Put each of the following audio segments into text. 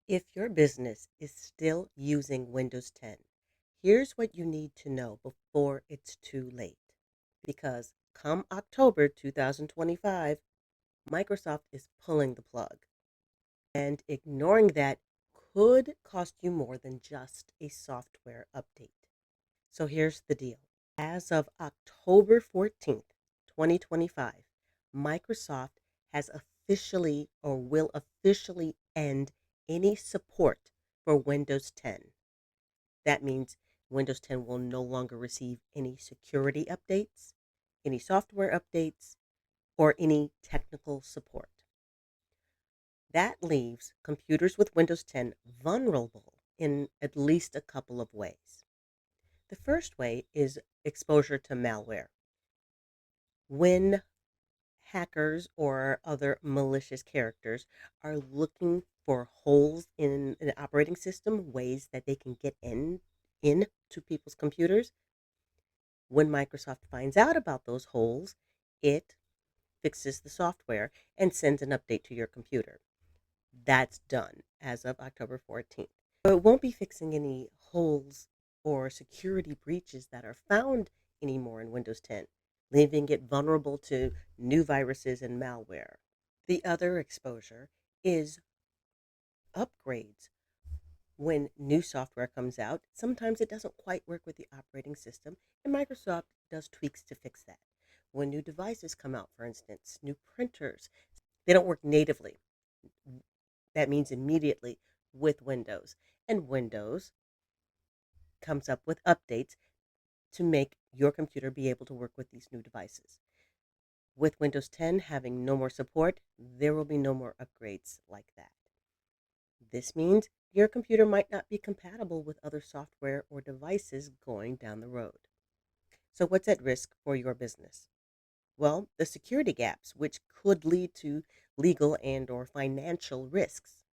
If your business is still using Windows 10, here's what you need to know before it's too late. Because come October 2025, Microsoft is pulling the plug. And ignoring that could cost you more than just a software update. So here's the deal. As of October 14th, 2025, Microsoft has officially or will officially end any support for Windows 10. That means Windows 10 will no longer receive any security updates, any software updates, or any technical support. That leaves computers with Windows 10 vulnerable in at least a couple of ways. The first way is exposure to malware. When hackers or other malicious characters are looking for holes in an operating system, ways that they can get into people's computers, when Microsoft finds out about those holes, it fixes the software and sends an update to your computer. That's done as of October 14th. So it won't be fixing any holes or security breaches that are found anymore in Windows 10, leaving it vulnerable to new viruses and malware. The other exposure is upgrades. When new software comes out, sometimes it doesn't quite work with the operating system, and Microsoft does tweaks to fix that. When new devices come out, for instance, new printers, they don't work natively. That means immediately with Windows. And Windows comes up with updates to make your computer be able to work with these new devices. With Windows 10 having no more support, there will be no more upgrades like that. This means your computer might not be compatible with other software or devices going down the road. So, what's at risk for your business? Well, the security gaps, which could lead to legal and or financial risks.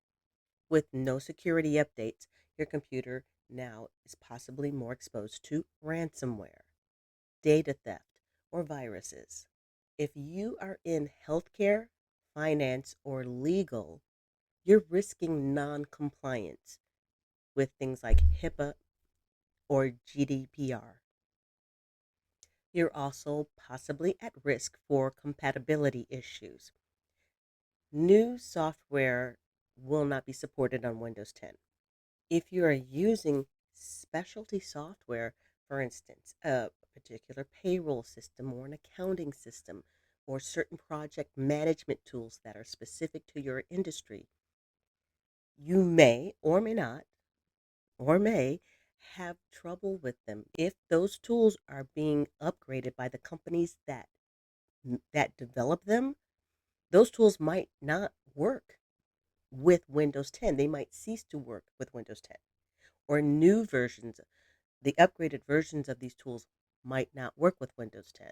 With no security updates, your computer now is possibly more exposed to ransomware, data theft, or viruses. If you are in healthcare, finance, or legal, you're risking non compliance with things like HIPAA or GDPR. You're also possibly at risk for compatibility issues. New software will not be supported on Windows 10. If you are using specialty software, for instance, a particular payroll system or an accounting system, or certain project management tools that are specific to your industry, you may or may not, or may have trouble with them if those tools are being upgraded by the companies that develop them. Those tools might not work with Windows 10. They might cease to work with Windows 10, or new versions, the upgraded versions of these tools might not work with Windows 10.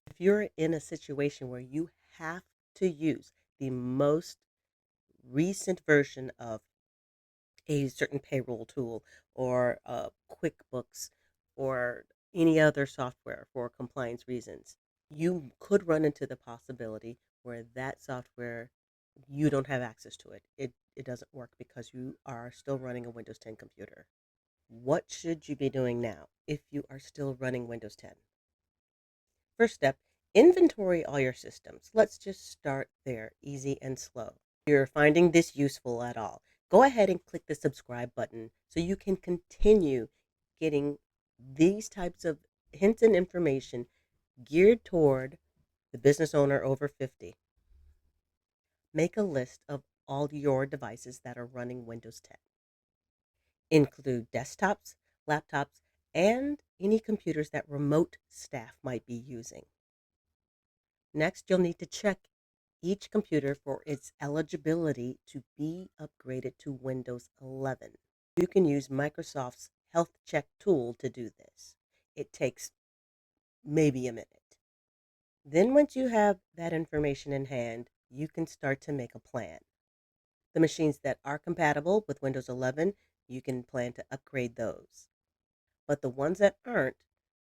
If you're in a situation where you have to use the most recent version of a certain payroll tool or QuickBooks or any other software for compliance reasons, you could run into the possibility where that software, you don't have access to it. It doesn't work because you are still running a Windows 10 computer. What should you be doing now if you are still running Windows 10? First step, inventory all your systems. Let's just start there, easy and slow. If you're finding this useful at all, go ahead and click the subscribe button so you can continue getting these types of hints and information geared toward the business owner over 50. Make a list of all your devices that are running Windows 10. Include desktops, laptops, and any computers that remote staff might be using. Next, you'll need to check each computer for its eligibility to be upgraded to Windows 11. You can use Microsoft's Health Check tool to do this. It takes maybe a minute. Then, once you have that information in hand, you can start to make a plan. The machines that are compatible with Windows 11, you can plan to upgrade those. But the ones that aren't,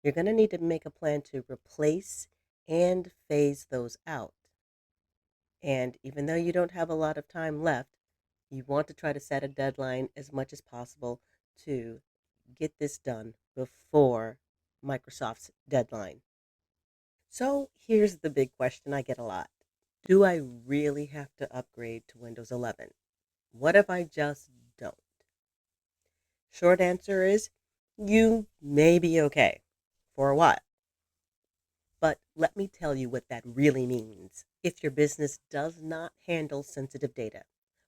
you're going to need to make a plan to replace and phase those out. And even though you don't have a lot of time left, You want to try to set a deadline as much as possible to get this done before Microsoft's deadline. So here's the big question I get a lot. Do I really have to upgrade to Windows 11? What if I just don't? Short answer is you may be okay for a while. But let me tell you what that really means. If your business does not handle sensitive data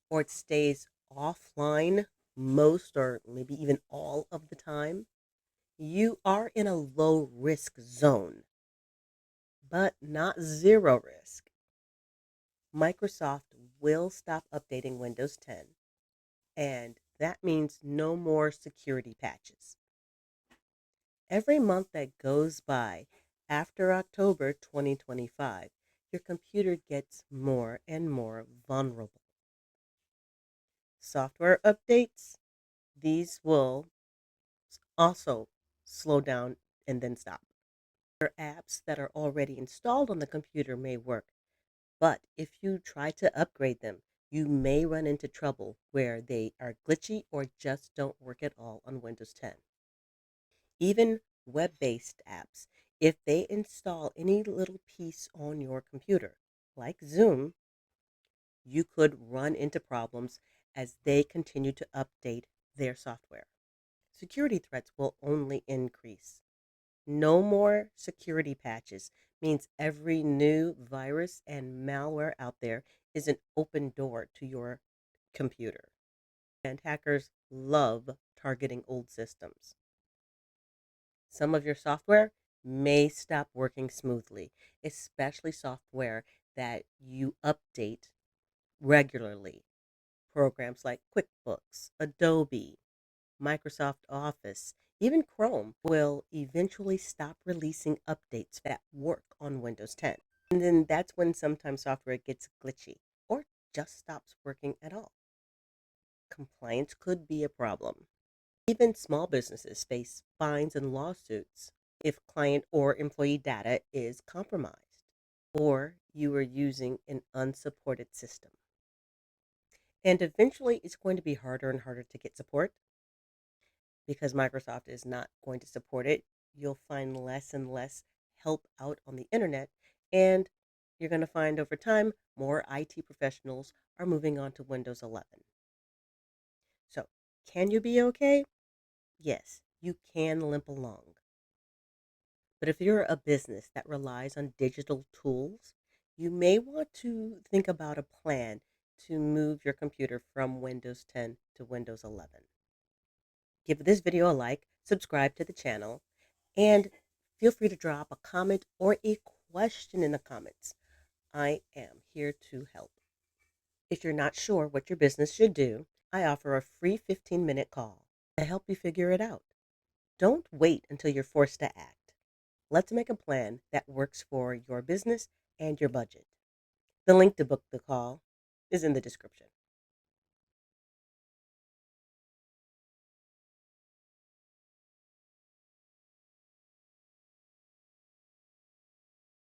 or it stays offline most or maybe even all of the time, you are in a low risk zone, but not zero risk. Microsoft will stop updating Windows 10, and that means no more security patches. Every month that goes by after October 2025, your computer gets more and more vulnerable. Software updates, these will also slow down and then stop. Your apps that are already installed on the computer may work, but if you try to upgrade them, you may run into trouble where they are glitchy or just don't work at all on Windows 10. Even web-based apps, if they install any little piece on your computer, like Zoom, you could run into problems as they continue to update their software. Security threats will only increase. No more security patches means every new virus and malware out there is an open door to your computer. And hackers love targeting old systems. Some of your software may stop working smoothly, especially software that you update regularly. Programs like QuickBooks, Adobe, Microsoft Office, even Chrome will eventually stop releasing updates that work on Windows 10. And then that's when sometimes software gets glitchy or just stops working at all. Compliance could be a problem. Even small businesses face fines and lawsuits if client or employee data is compromised or you are using an unsupported system. And eventually, it's going to be harder and harder to get support because Microsoft is not going to support it. You'll find less and less help out on the internet, and you're going to find over time more IT professionals are moving on to Windows 11. So, can you be okay? Yes, you can limp along. But if you're a business that relies on digital tools, you may want to think about a plan to move your computer from Windows 10 to Windows 11. Give this video a like, subscribe to the channel, and feel free to drop a comment or a question in the comments. I am here to help. If you're not sure what your business should do, I offer a free 15-minute call to help you figure it out. Don't wait until you're forced to act. Let's make a plan that works for your business and your budget. The link to book the call is in the description.